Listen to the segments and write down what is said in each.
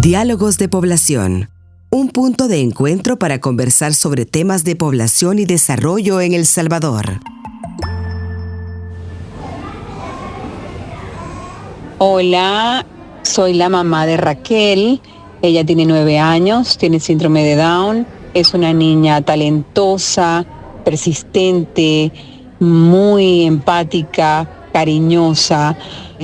Diálogos de Población, un punto de encuentro para conversar sobre temas de población y desarrollo en El Salvador. Hola, soy la mamá de Raquel. Ella tiene 9 años, tiene síndrome de Down. Es una niña talentosa, persistente, muy empática, cariñosa,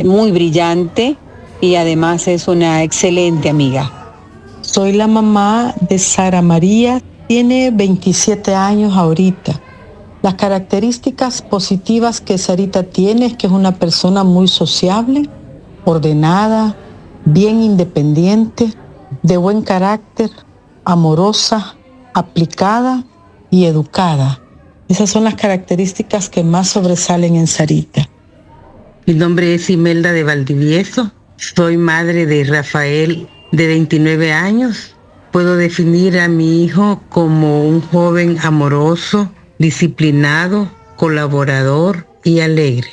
muy brillante y además es una excelente amiga. Soy la mamá de Sara María, tiene 27 años ahorita. Las características positivas que Sarita tiene es que es una persona muy sociable, ordenada, bien independiente, de buen carácter, amorosa, aplicada y educada. Esas son las características que más sobresalen en Sarita. Mi nombre es Imelda de Valdivieso. Soy madre de Rafael, de 29 años. Puedo definir a mi hijo como un joven amoroso, disciplinado, colaborador y alegre.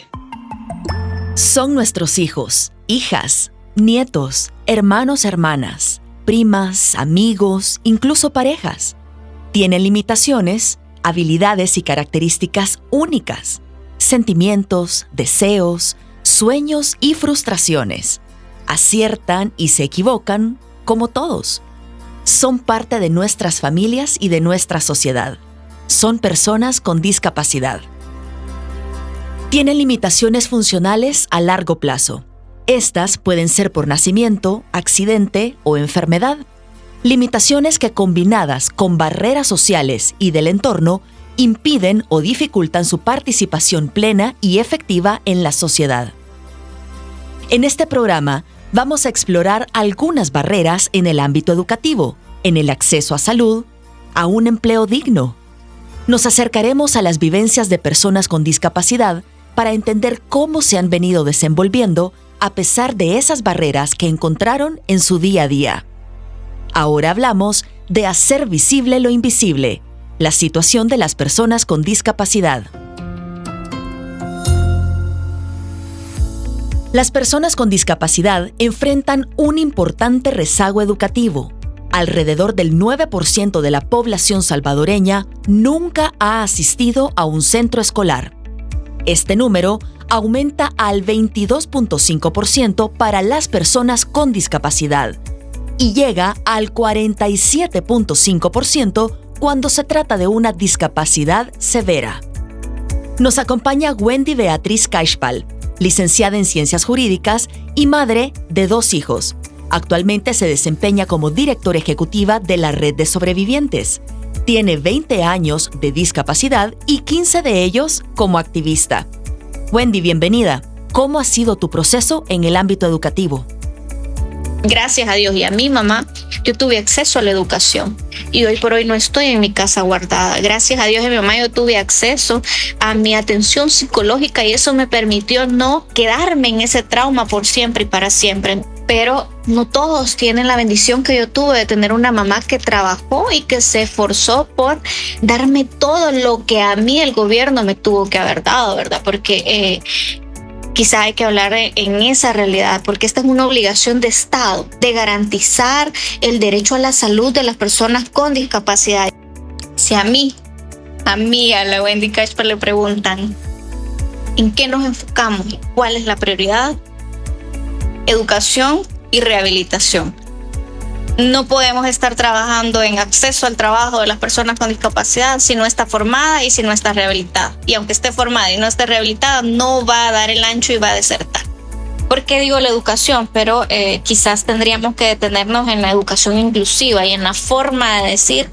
Son nuestros hijos, hijas, nietos, hermanos, hermanas, primas, amigos, incluso parejas. Tienen limitaciones, habilidades y características únicas, sentimientos, deseos, sueños y frustraciones. Aciertan y se equivocan como todos. Son parte de nuestras familias y de nuestra sociedad. Son personas con discapacidad. Tienen limitaciones funcionales a largo plazo. Estas pueden ser por nacimiento, accidente o enfermedad. Limitaciones que combinadas con barreras sociales y del entorno impiden o dificultan su participación plena y efectiva en la sociedad. En este programa vamos a explorar algunas barreras en el ámbito educativo, en el acceso a salud, a un empleo digno. Nos acercaremos a las vivencias de personas con discapacidad para entender cómo se han venido desenvolviendo a pesar de esas barreras que encontraron en su día a día. Ahora hablamos de hacer visible lo invisible, la situación de las personas con discapacidad. Las personas con discapacidad enfrentan un importante rezago educativo. Alrededor del 9% de la población salvadoreña nunca ha asistido a un centro escolar. Este número aumenta al 22.5% para las personas con discapacidad y llega al 47.5% cuando se trata de una discapacidad severa. Nos acompaña Wendy Beatriz Caixpal, licenciada en Ciencias Jurídicas y madre de 2 hijos. Actualmente se desempeña como directora ejecutiva de la Red de Sobrevivientes. Tiene 20 años de discapacidad y 15 de ellos como activista. Wendy, bienvenida. ¿Cómo ha sido tu proceso en el ámbito educativo? Gracias a Dios y a mi mamá, yo tuve acceso a la educación y hoy por hoy no estoy en mi casa guardada. Gracias a Dios y a mi mamá yo tuve acceso a mi atención psicológica y eso me permitió no quedarme en ese trauma por siempre y para siempre. Pero no todos tienen la bendición que yo tuve de tener una mamá que trabajó y que se esforzó por darme todo lo que a mí el gobierno me tuvo que haber dado, ¿verdad? Porque quizá hay que hablar en esa realidad, porque esta es una obligación de Estado, de garantizar el derecho a la salud de las personas con discapacidad. Si a la Wendy Caixpal le preguntan, ¿en qué nos enfocamos? ¿Cuál es la prioridad? Educación y rehabilitación. No podemos estar trabajando en acceso al trabajo de las personas con discapacidad si no está formada y si no está rehabilitada. Y aunque esté formada y no esté rehabilitada, no va a dar el ancho y va a desertar. ¿Por qué digo la educación? Pero quizás tendríamos que detenernos en la educación inclusiva y en la forma de decir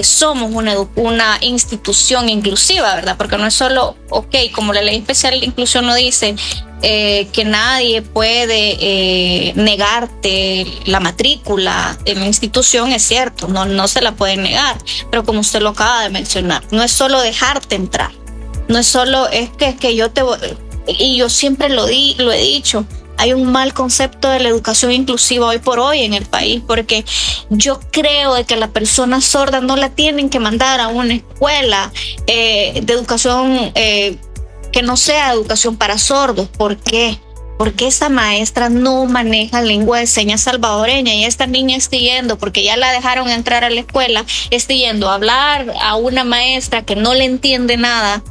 somos una institución inclusiva, ¿verdad? Porque no es solo, como la ley especial de inclusión lo dice, que nadie puede negarte la matrícula en la institución, es cierto, no se la pueden negar, pero como usted lo acaba de mencionar, no es solo dejarte entrar, no es solo, es que yo te voy, y yo siempre lo he dicho, hay un mal concepto de la educación inclusiva hoy por hoy en el país, porque yo creo de que la persona sorda no la tienen que mandar a una escuela de educación que no sea educación para sordos. ¿Por qué? ¿por qué esta maestra no maneja lengua de señas salvadoreña? Y esta niña está yendo, porque ya la dejaron entrar a la escuela, está yendo a hablar a una maestra que no le entiende nada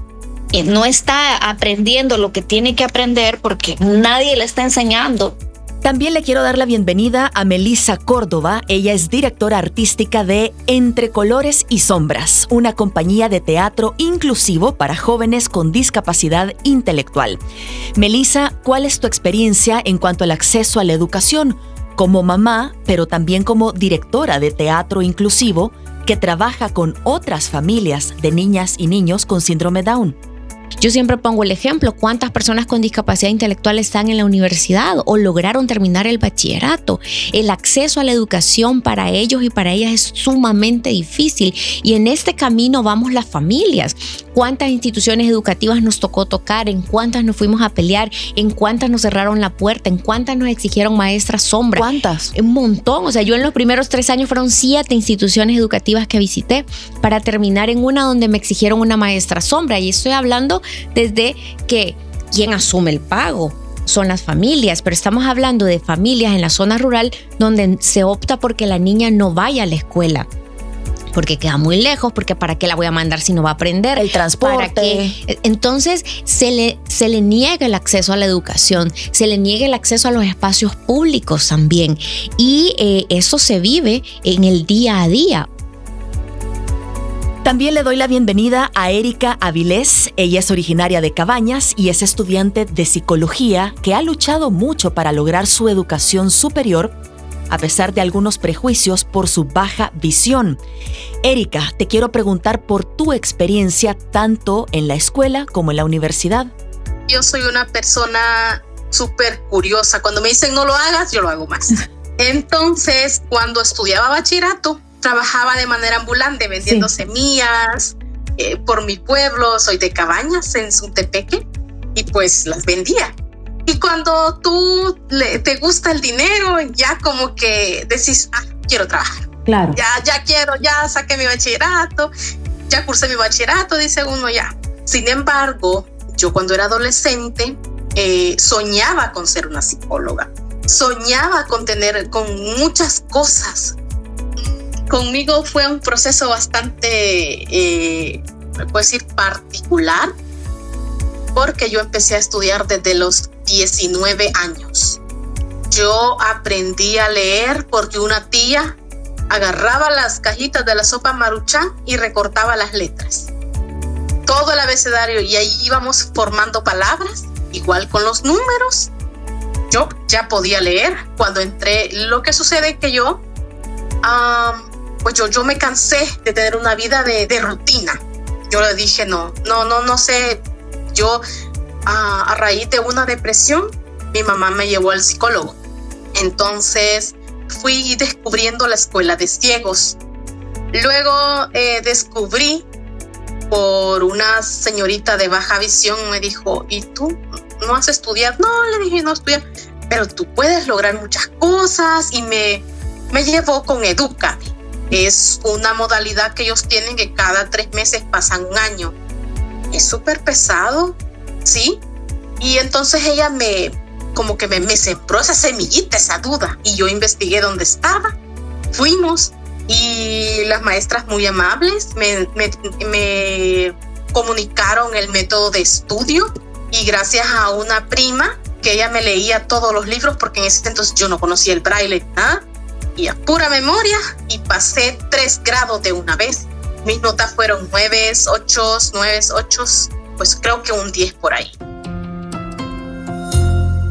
y no está aprendiendo lo que tiene que aprender porque nadie le está enseñando. También le quiero dar la bienvenida a Melissa Córdoba. Ella es directora artística de Entre Colores y Sombras, una compañía de teatro inclusivo para jóvenes con discapacidad intelectual. Melissa, ¿cuál es tu experiencia en cuanto al acceso a la educación? Como mamá, pero también como directora de teatro inclusivo que trabaja con otras familias de niñas y niños con síndrome Down. Yo siempre pongo el ejemplo, ¿cuántas personas con discapacidad intelectual están en la universidad o lograron terminar el bachillerato? El acceso a la educación para ellos y para ellas es sumamente difícil y en este camino vamos las familias. ¿Cuántas instituciones educativas nos tocó tocar? ¿En cuántas nos fuimos a pelear? ¿En cuántas nos cerraron la puerta? ¿En cuántas nos exigieron maestras sombra? ¿Cuántas? Un montón. O sea, yo en los primeros 3 años fueron 7 instituciones educativas que visité para terminar en una donde me exigieron una maestra sombra. Y estoy hablando desde que quien asume el pago son las familias, pero estamos hablando de familias en la zona rural donde se opta porque la niña no vaya a la escuela, porque queda muy lejos, porque ¿para qué la voy a mandar si no va a aprender? El transporte. ¿Para qué? Entonces se le niega el acceso a la educación, se le niega el acceso a los espacios públicos también y eso se vive en el día a día. También le doy la bienvenida a Erika Avilés. Ella es originaria de Cabañas y es estudiante de psicología que ha luchado mucho para lograr su educación superior a pesar de algunos prejuicios por su baja visión. Erika, te quiero preguntar por tu experiencia tanto en la escuela como en la universidad. Yo soy una persona súper curiosa. Cuando me dicen no lo hagas, yo lo hago más. Entonces, cuando estudiaba bachillerato, trabajaba de manera ambulante vendiendo semillas por mi pueblo. Soy de Cabañas, en Suntepeque, y pues las vendía. Y cuando tú te gusta el dinero, ya como que decís, quiero trabajar. Claro. Ya quiero, ya saqué mi bachillerato, ya cursé mi bachillerato, dice uno ya. Sin embargo, yo cuando era adolescente soñaba con ser una psicóloga. Soñaba con muchas cosas. Conmigo fue un proceso bastante, me puedo decir, particular, porque yo empecé a estudiar desde los 19 años. Yo aprendí a leer porque una tía agarraba las cajitas de la sopa Maruchan y recortaba las letras. Todo el abecedario, y ahí íbamos formando palabras, igual con los números. Yo ya podía leer cuando entré. Lo que sucede es que yo me cansé de tener una vida de rutina. Yo le dije no sé. Yo a raíz de una depresión, mi mamá me llevó al psicólogo. Entonces fui descubriendo la escuela de ciegos. Luego descubrí por una señorita de baja visión, me dijo, ¿y tú no has estudiado? No, le dije, no estudié, pero tú puedes lograr muchas cosas, y me llevó con Edúcame. Es una modalidad que ellos tienen que cada 3 meses pasan un año. Es súper pesado, ¿sí? Y entonces ella me sembró esa semillita, esa duda, y yo investigué dónde estaba. Fuimos y las maestras muy amables me comunicaron el método de estudio, y gracias a una prima que ella me leía todos los libros, porque en ese entonces yo no conocía el braille, y a pura memoria, y pasé 3 grados de una vez. Mis notas fueron 9, 8, pues creo que un 10 por ahí.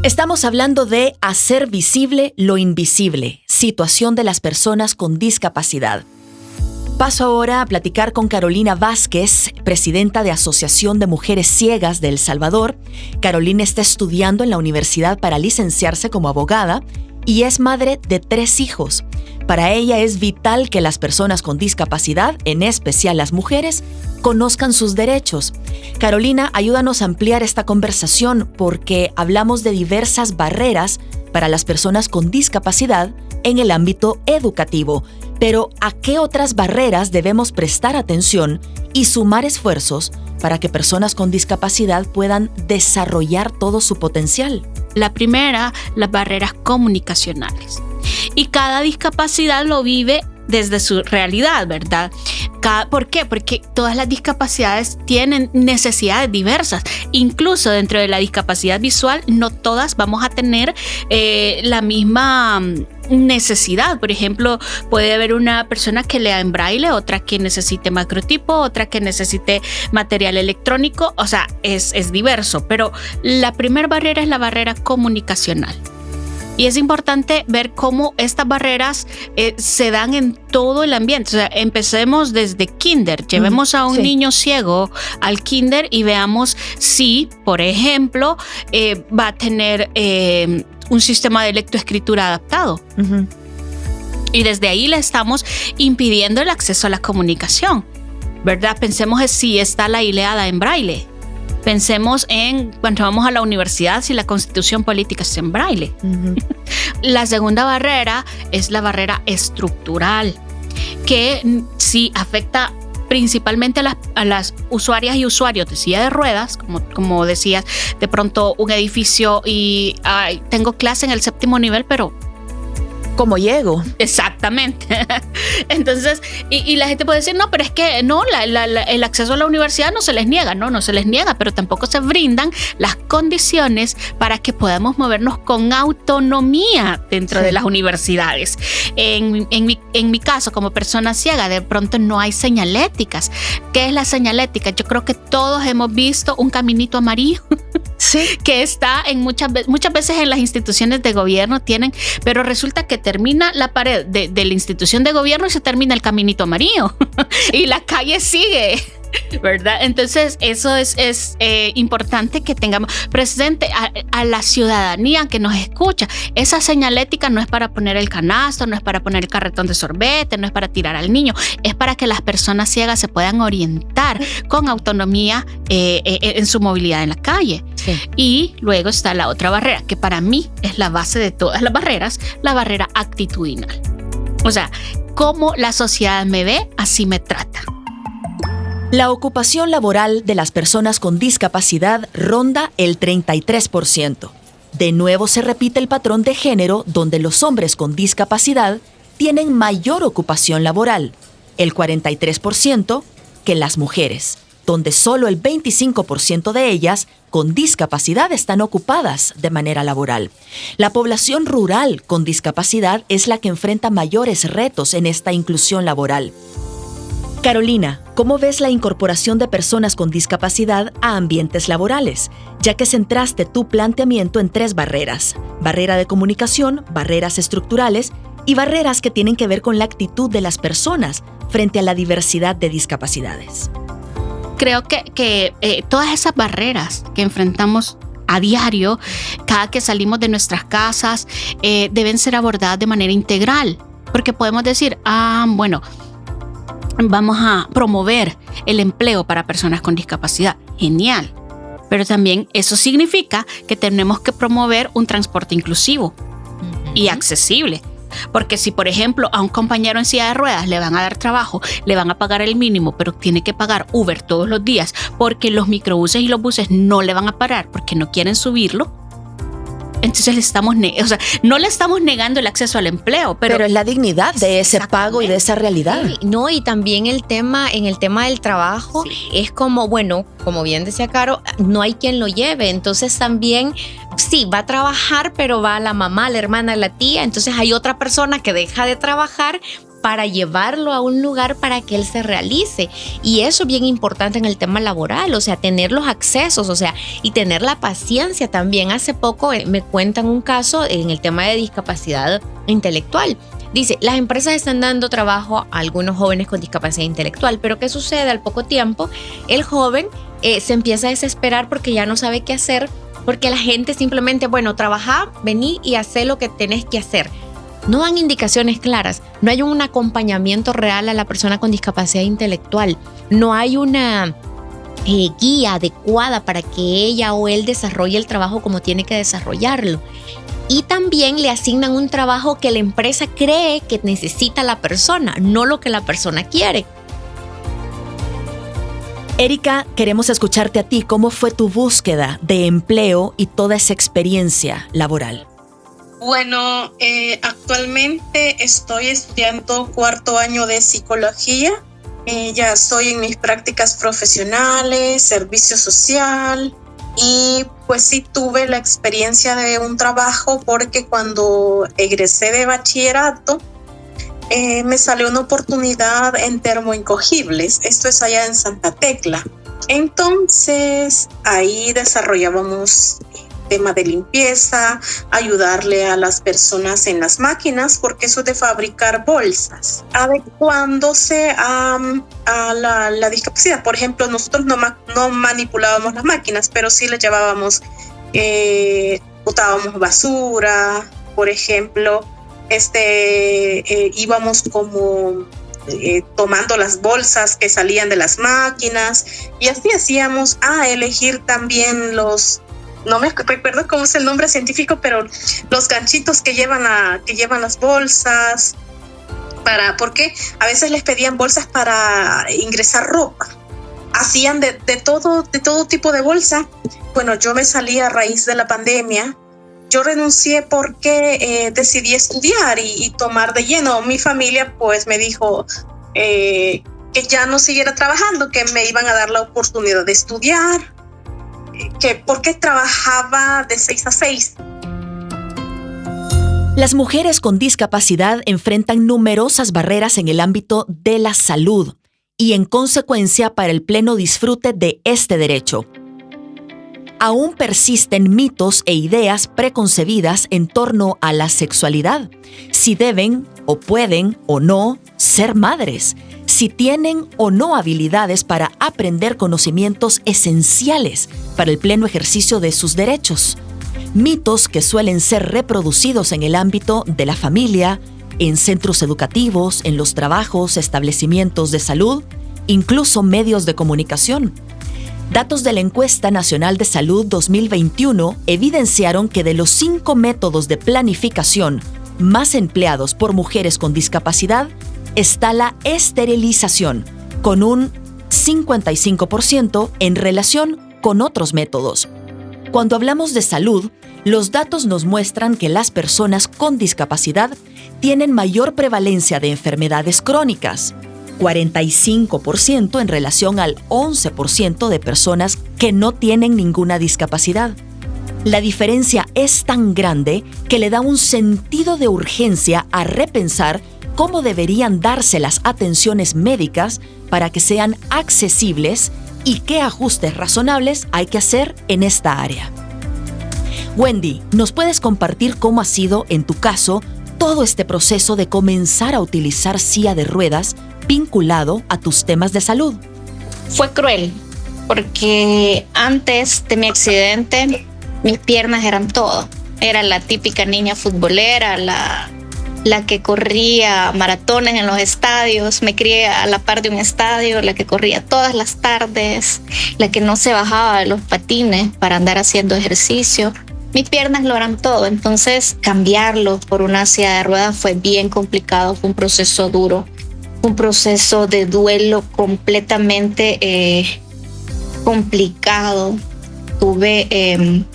Estamos hablando de hacer visible lo invisible, situación de las personas con discapacidad. Paso ahora a platicar con Carolina Vázquez, presidenta de Asociación de Mujeres Ciegas de El Salvador. Carolina está estudiando en la universidad para licenciarse como abogada y es madre de 3 hijos. Para ella es vital que las personas con discapacidad, en especial las mujeres, conozcan sus derechos. Carolina, ayúdanos a ampliar esta conversación porque hablamos de diversas barreras para las personas con discapacidad en el ámbito educativo. Pero, ¿a qué otras barreras debemos prestar atención y sumar esfuerzos para que personas con discapacidad puedan desarrollar todo su potencial? La primera, las barreras comunicacionales. Y cada discapacidad lo vive desde su realidad, ¿verdad? ¿Por qué? Porque todas las discapacidades tienen necesidades diversas. Incluso dentro de la discapacidad visual, no todas vamos a tener la misma necesidad. Por ejemplo, puede haber una persona que lea en braille, otra que necesite macrotipo, otra que necesite material electrónico. O sea, es diverso. Pero la primera barrera es la barrera comunicacional. Y es importante ver cómo estas barreras se dan en todo el ambiente. O sea, empecemos desde kinder. Llevemos a un niño ciego al kinder y veamos si, por ejemplo, va a tener un sistema de lectoescritura adaptado. Uh-huh. Y desde ahí le estamos impidiendo el acceso a la comunicación, ¿verdad? Pensemos en si está la ileada en braille. Pensemos en cuando vamos a la universidad, si la constitución política está en braille. Uh-huh. La segunda barrera es la barrera estructural, que sí afecta principalmente a las usuarias y usuarios de silla de ruedas, como decías, de pronto un edificio y tengo clase en el 7º nivel, pero ¿cómo llego? Exactamente. Entonces, y la gente puede decir, no, pero es que no, el acceso a la universidad no se les niega. No se les niega, pero tampoco se brindan las condiciones para que podamos movernos con autonomía dentro de las universidades. En mi caso, como persona ciega, de pronto no hay señaléticas. ¿Qué es la señalética? Yo creo que todos hemos visto un caminito amarillo. Sí. Que está en muchas veces en las instituciones de gobierno tienen, pero resulta que termina la pared de la institución de gobierno y se termina el caminito amarillo y la calle sigue, ¿verdad? Entonces eso es importante que tengamos presente a la ciudadanía que nos escucha. Esa señalética no es para poner el canasto, no es para poner el carretón de sorbete, no es para tirar al niño, es para que las personas ciegas se puedan orientar con autonomía en su movilidad en la calle. Sí. Y luego está la otra barrera, que para mí es la base de todas las barreras, la barrera actitudinal. O sea, cómo la sociedad me ve, así me trata. La ocupación laboral de las personas con discapacidad ronda el 33%. De nuevo se repite el patrón de género donde los hombres con discapacidad tienen mayor ocupación laboral, el 43%, que las mujeres, donde solo el 25% de ellas con discapacidad están ocupadas de manera laboral. La población rural con discapacidad es la que enfrenta mayores retos en esta inclusión laboral. Carolina, ¿cómo ves la incorporación de personas con discapacidad a ambientes laborales? Ya que centraste tu planteamiento en 3 barreras: barrera de comunicación, barreras estructurales y barreras que tienen que ver con la actitud de las personas frente a la diversidad de discapacidades. Creo que todas esas barreras que enfrentamos a diario, cada que salimos de nuestras casas, deben ser abordadas de manera integral, porque podemos decir, bueno, vamos a promover el empleo para personas con discapacidad. Genial. Pero también eso significa que tenemos que promover un transporte inclusivo y accesible. Porque si, por ejemplo, a un compañero en silla de ruedas le van a dar trabajo, le van a pagar el mínimo, pero tiene que pagar Uber todos los días porque los microbuses y los buses no le van a parar porque no quieren subirlo, entonces no le estamos negando el acceso al empleo, pero es la dignidad de ese pago y de esa realidad. Sí, no, y también en el tema del trabajo, sí, es como, bueno, como bien decía Caro, no hay quien lo lleve, entonces también sí, va a trabajar, pero va la mamá, la hermana, la tía, entonces hay otra persona que deja de trabajar para llevarlo a un lugar para que él se realice. Y eso es bien importante en el tema laboral, o sea, tener los accesos, o sea, y tener la paciencia también. Hace poco me cuentan un caso en el tema de discapacidad intelectual. Dice, las empresas están dando trabajo a algunos jóvenes con discapacidad intelectual, pero ¿qué sucede? Al poco tiempo, el joven se empieza a desesperar porque ya no sabe qué hacer, porque la gente simplemente, bueno, trabaja, vení y hacé lo que tenés que hacer. No dan indicaciones claras, no hay un acompañamiento real a la persona con discapacidad intelectual, no hay una guía adecuada para que ella o él desarrolle el trabajo como tiene que desarrollarlo. Y también le asignan un trabajo que la empresa cree que necesita la persona, no lo que la persona quiere. Erika, queremos escucharte a ti. ¿Cómo fue tu búsqueda de empleo y toda esa experiencia laboral? Bueno, actualmente estoy estudiando 4º año de psicología. Ya estoy en mis prácticas profesionales, servicio social, y pues sí tuve la experiencia de un trabajo porque cuando egresé de bachillerato me salió una oportunidad en Termoincogibles. Esto es allá en Santa Tecla. Entonces ahí desarrollábamos tema de limpieza, ayudarle a las personas en las máquinas, porque eso de fabricar bolsas, adecuándose a la discapacidad. Por ejemplo, nosotros no manipulábamos las máquinas, pero sí le llevábamos, botábamos basura, por ejemplo, íbamos como tomando las bolsas que salían de las máquinas, y así hacíamos elegir también no me recuerdo cómo es el nombre científico, pero los ganchitos que llevan las bolsas, porque a veces les pedían bolsas para ingresar ropa. Hacían de todo tipo de bolsa. Bueno, yo me salí a raíz de la pandemia. Yo renuncié porque decidí estudiar y tomar de lleno. Mi familia pues me dijo que ya no siguiera trabajando, que me iban a dar la oportunidad de estudiar, que porque trabajaba de 6 a 6. Las mujeres con discapacidad enfrentan numerosas barreras en el ámbito de la salud y, en consecuencia, para el pleno disfrute de este derecho. Aún persisten mitos e ideas preconcebidas en torno a la sexualidad, si deben o pueden o no ser madres, si tienen o no habilidades para aprender conocimientos esenciales para el pleno ejercicio de sus derechos. Mitos que suelen ser reproducidos en el ámbito de la familia, en centros educativos, en los trabajos, establecimientos de salud, incluso medios de comunicación. Datos de la Encuesta Nacional de Salud 2021 evidenciaron que de los 5 métodos de planificación más empleados por mujeres con discapacidad está la esterilización, con un 55% en relación con otros métodos. Cuando hablamos de salud, los datos nos muestran que las personas con discapacidad tienen mayor prevalencia de enfermedades crónicas, 45% en relación al 11% de personas que no tienen ninguna discapacidad. La diferencia es tan grande que le da un sentido de urgencia a repensar cómo deberían darse las atenciones médicas para que sean accesibles y qué ajustes razonables hay que hacer en esta área. Wendy, ¿nos puedes compartir cómo ha sido, en tu caso, todo este proceso de comenzar a utilizar silla de ruedas vinculado a tus temas de salud? Fue cruel, porque antes de mi accidente, mis piernas eran todo. Era la típica niña futbolera, la que corría maratones en los estadios, me crié a la par de un estadio, la que corría todas las tardes, la que no se bajaba de los patines para andar haciendo ejercicio. Mis piernas lo eran todo, entonces cambiarlo por una silla de ruedas fue bien complicado, fue un proceso duro, un proceso de duelo completamente complicado. Tuve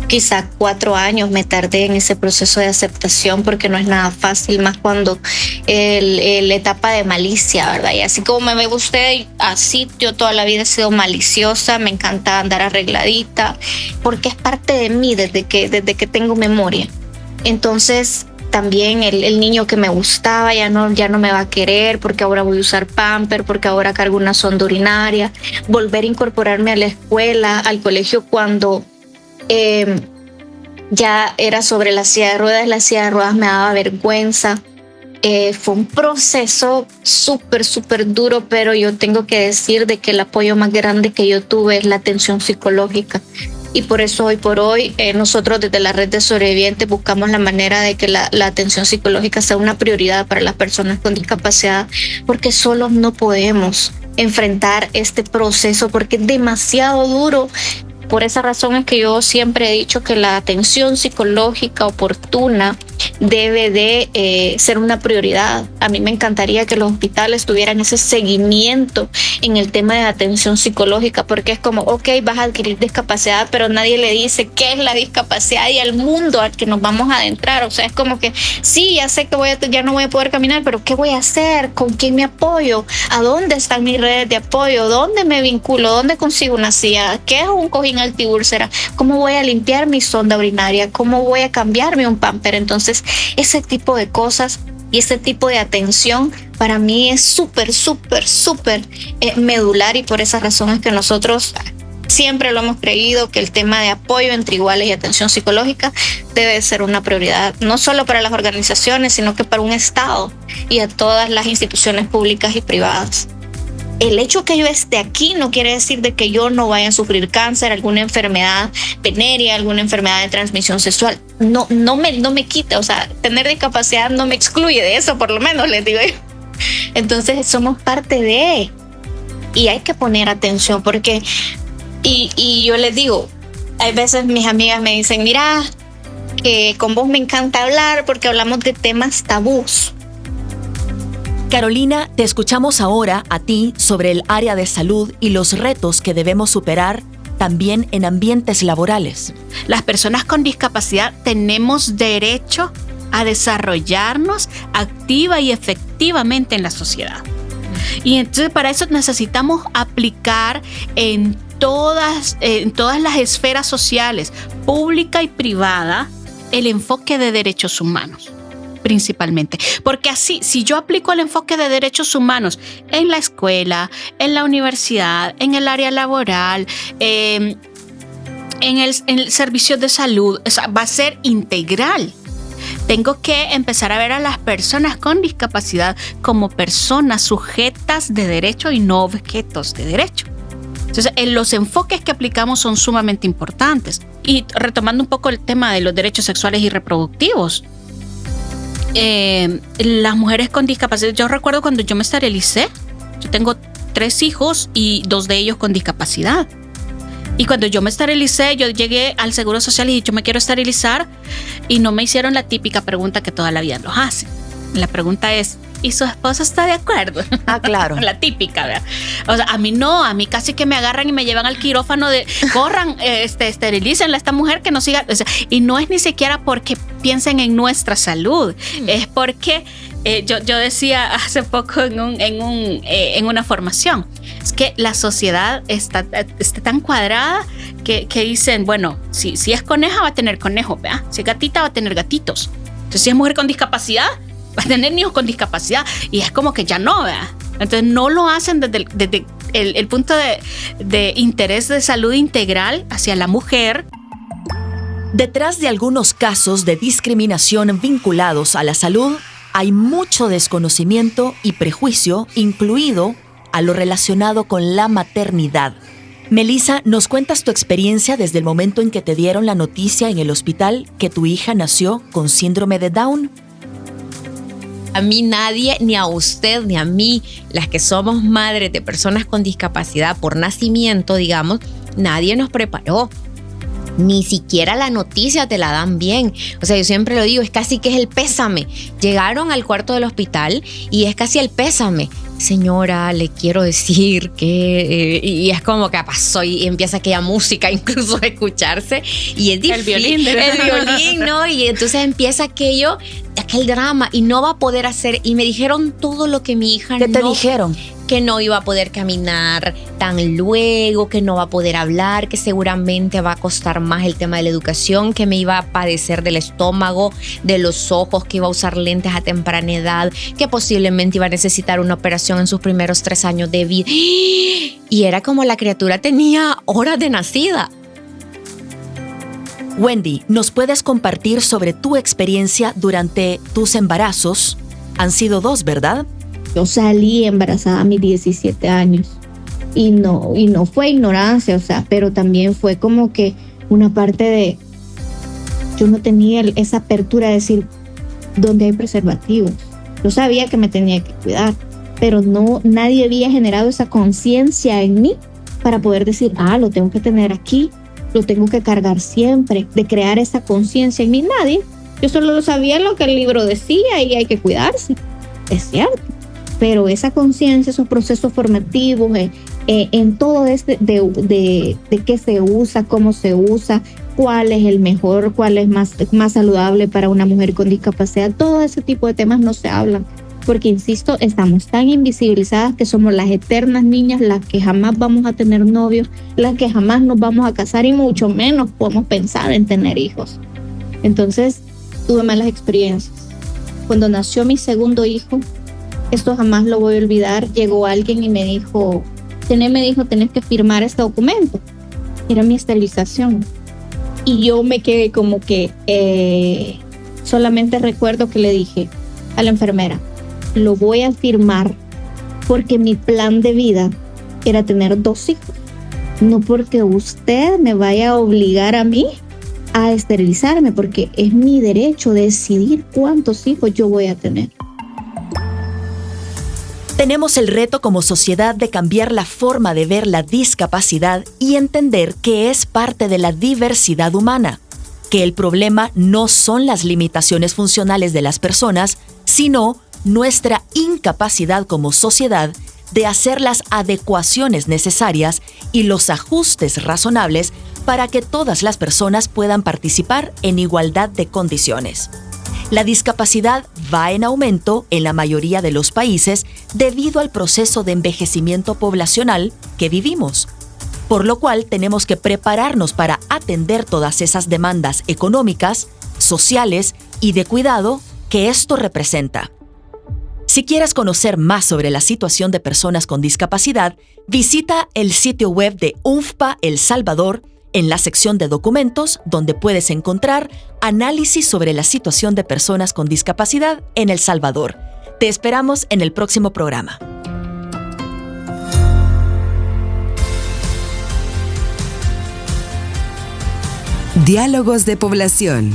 quizá 4 años me tardé en ese proceso de aceptación, porque no es nada fácil, más cuando la etapa de malicia, ¿verdad? Y así como me ve usted, así yo toda la vida he sido maliciosa, me encanta andar arregladita, porque es parte de mí desde que tengo memoria. Entonces también el niño que me gustaba ya no me va a querer, porque ahora voy a usar pamper, porque ahora cargo una sonda urinaria. Volver a incorporarme a la escuela, al colegio, cuando ya era sobre la silla de ruedas me daba vergüenza. Fue un proceso súper duro, pero yo tengo que decir de que el apoyo más grande que yo tuve es la atención psicológica. Y por eso hoy por hoy nosotros desde la red de sobrevivientes buscamos la manera de que la atención psicológica sea una prioridad para las personas con discapacidad, porque solos no podemos enfrentar este proceso, porque es demasiado duro. Por esa razón es que yo siempre he dicho que la atención psicológica oportuna debe de ser una prioridad. A mí me encantaría que los hospitales tuvieran ese seguimiento en el tema de atención psicológica, porque es como, ok, vas a adquirir discapacidad, pero nadie le dice qué es la discapacidad y el mundo al que nos vamos a adentrar. O sea, es como que sí, ya sé que ya no voy a poder caminar, pero ¿qué voy a hacer? ¿Con quién me apoyo? ¿A dónde están mis redes de apoyo? ¿Dónde me vinculo? ¿Dónde consigo una silla? ¿Qué es un cojín antiúlcera? ¿Cómo voy a limpiar mi sonda urinaria? ¿Cómo voy a cambiarme un pamper? Entonces, ese tipo de cosas y ese tipo de atención para mí es súper medular, y por esa razón es que nosotros siempre lo hemos creído, que el tema de apoyo entre iguales y atención psicológica debe ser una prioridad, no solo para las organizaciones, sino que para un Estado y a todas las instituciones públicas y privadas. El hecho que yo esté aquí no quiere decir de que yo no vaya a sufrir cáncer, alguna enfermedad venérea, alguna enfermedad de transmisión sexual. No me quita, o sea, tener discapacidad no me excluye de eso, por lo menos les digo yo. Entonces somos parte de, y hay que poner atención, porque, y yo les digo, hay veces mis amigas me dicen, mira, que con vos me encanta hablar porque hablamos de temas tabús. Carolina, te escuchamos ahora a ti sobre el área de salud y los retos que debemos superar también en ambientes laborales. Las personas con discapacidad tenemos derecho a desarrollarnos activa y efectivamente en la sociedad. Y entonces para eso necesitamos aplicar en todas las esferas sociales, pública y privada, el enfoque de derechos humanos. Principalmente, porque así, si yo aplico el enfoque de derechos humanos en la escuela, en la universidad, en el área laboral, en el servicio de salud, o sea, va a ser integral. Tengo que empezar a ver a las personas con discapacidad como personas sujetas de derecho y no objetos de derecho. Entonces, los enfoques que aplicamos son sumamente importantes. Y retomando un poco el tema de los derechos sexuales y reproductivos, las mujeres con discapacidad, yo recuerdo cuando yo me esterilicé, yo tengo 3 hijos y 2 de ellos con discapacidad, y cuando yo me esterilicé, yo llegué al Seguro Social y dije, yo me quiero esterilizar, y no me hicieron la típica pregunta que toda la vida los hacen. La pregunta es, ¿y su esposo está de acuerdo? Ah, claro. La típica, ¿verdad? O sea, a mí no, a mí casi que me agarran y me llevan al quirófano de, corran, esterilícenla a esta mujer que no siga. O sea, y no es ni siquiera porque piensen en nuestra salud, es porque yo decía hace poco en una formación, es que la sociedad está tan cuadrada que dicen, bueno, si es coneja va a tener conejos, ¿verdad? Si es gatita va a tener gatitos. Entonces, si es mujer con discapacidad, va a tener niños con discapacidad, y es como que ya no, ¿verdad? Entonces no lo hacen desde el punto de interés de salud integral hacia la mujer. Detrás de algunos casos de discriminación vinculados a la salud, hay mucho desconocimiento y prejuicio, incluido a lo relacionado con la maternidad. Melissa, ¿nos cuentas tu experiencia desde el momento en que te dieron la noticia en el hospital que tu hija nació con síndrome de Down? A mí nadie, ni a usted, ni a mí, las que somos madres de personas con discapacidad por nacimiento, digamos, nadie nos preparó. Ni siquiera la noticia te la dan bien. O sea, yo siempre lo digo, es casi que es el pésame. Llegaron al cuarto del hospital y es casi el pésame. Señora, le quiero decir que... y es como que pasó y empieza aquella música incluso a escucharse. Y es difícil. El violín, ¿no? Y entonces empieza aquel drama y no va a poder hacer. Y me dijeron todo lo que mi hija no... ¿Qué te dijeron? Que no iba a poder caminar tan luego, que no va a poder hablar, que seguramente va a costar más el tema de la educación, que me iba a padecer del estómago, de los ojos, que iba a usar lentes a temprana edad, que posiblemente iba a necesitar una operación en sus primeros 3 años de vida. Y era como la criatura tenía horas de nacida. Wendy, ¿nos puedes compartir sobre tu experiencia durante tus embarazos? Han sido 2, ¿verdad? Yo salí embarazada a mis 17 años y no fue ignorancia, o sea, pero también fue como que una parte de, yo no tenía esa apertura de decir dónde hay preservativos. Yo sabía que me tenía que cuidar, pero nadie había generado esa conciencia en mí para poder decir, lo tengo que tener aquí, lo tengo que cargar siempre, de crear esa conciencia en mí. Nadie. Yo solo sabía lo que el libro decía y hay que cuidarse. Es cierto. Pero esa conciencia, esos procesos formativos, en todo de qué se usa, cómo se usa, cuál es el mejor, cuál es más saludable para una mujer con discapacidad, todo ese tipo de temas no se hablan. Porque, insisto, estamos tan invisibilizadas que somos las eternas niñas, las que jamás vamos a tener novios, las que jamás nos vamos a casar y mucho menos podemos pensar en tener hijos. Entonces, tuve malas experiencias. Cuando nació mi segundo hijo, esto jamás lo voy a olvidar, llegó alguien y me dijo, tenés que firmar este documento. Era mi esterilización. Y yo me quedé como que, solamente recuerdo que le dije a la enfermera, lo voy a firmar porque mi plan de vida era tener 2 hijos. No porque usted me vaya a obligar a mí a esterilizarme, porque es mi derecho de decidir cuántos hijos yo voy a tener. Tenemos el reto como sociedad de cambiar la forma de ver la discapacidad y entender que es parte de la diversidad humana, que el problema no son las limitaciones funcionales de las personas, sino nuestra incapacidad como sociedad de hacer las adecuaciones necesarias y los ajustes razonables para que todas las personas puedan participar en igualdad de condiciones. La discapacidad va en aumento en la mayoría de los países debido al proceso de envejecimiento poblacional que vivimos, por lo cual tenemos que prepararnos para atender todas esas demandas económicas, sociales y de cuidado que esto representa. Si quieres conocer más sobre la situación de personas con discapacidad, visita el sitio web de UNFPA El Salvador en la sección de documentos, donde puedes encontrar análisis sobre la situación de personas con discapacidad en El Salvador. Te esperamos en el próximo programa. Diálogos de Población.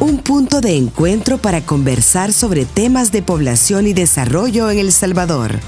Un punto de encuentro para conversar sobre temas de población y desarrollo en El Salvador.